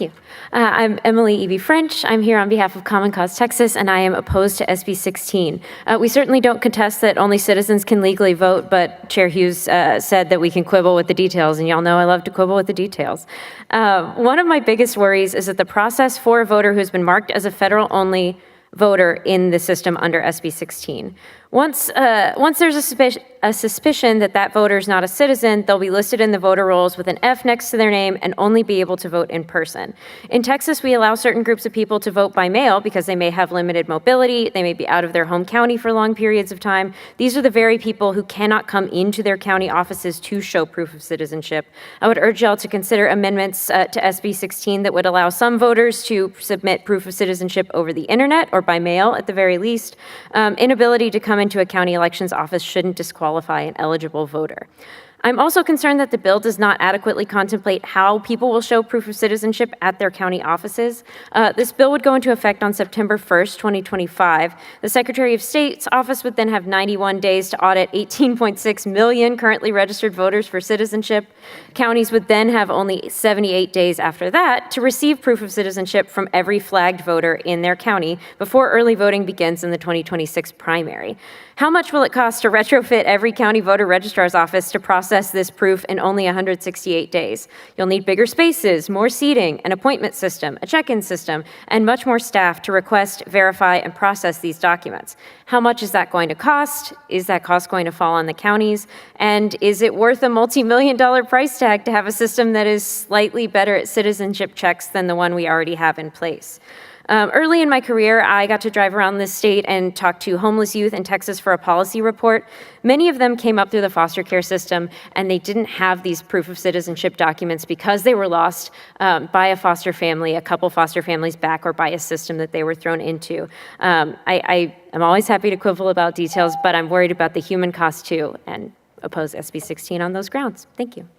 Thank you. I'm Emily Evie French. I'm here on behalf of Common Cause Texas, and I am opposed to SB16. We certainly don't contest that only citizens can legally vote, but Chair Hughes said that we can quibble with the details, and y'all know I love to quibble with the details. One of my biggest worries is that the process for a voter who's been marked as a federal-only voter in the system under SB16. Once there's a suspicion that that voter is not a citizen, they'll be listed in the voter rolls with an F next to their name and only be able to vote in person. In Texas, we allow certain groups of people to vote by mail because they may have limited mobility, they may be out of their home county for long periods of time. These are the very people who cannot come into their county offices to show proof of citizenship. I would urge y'all to consider amendments to SB16 that would allow some voters to submit proof of citizenship over the internet or by mail at the very least. Inability to come into a county elections office shouldn't disqualify an eligible voter. I'm also concerned that the bill does not adequately contemplate how people will show proof of citizenship at their county offices. This bill would go into effect on September 1st, 2025. The Secretary of State's office would then have 91 days to audit 18.6 million currently registered voters for citizenship. Counties would then have only 78 days after that to receive proof of citizenship from every flagged voter in their county before early voting begins in the 2026 primary. How much will it cost to retrofit every county voter registrar's office to process this proof in only 168 days? You'll need bigger spaces, more seating, an appointment system, a check-in system, and much more staff to request, verify, and process these documents. How much is that going to cost? Is that cost going to fall on the counties? And is it worth a multi-million-dollar price tag to have a system that is slightly better at citizenship checks than the one we already have in place? Early in my career, I got to drive around this state and talk to homeless youth in Texas for a policy report. Many of them came up through the foster care system, and they didn't have these proof of citizenship documents because they were lost by a foster family, a couple foster families back, or by a system that they were thrown into. I'm always happy to quibble about details, but I'm worried about the human cost too, and oppose SB16 on those grounds. Thank you.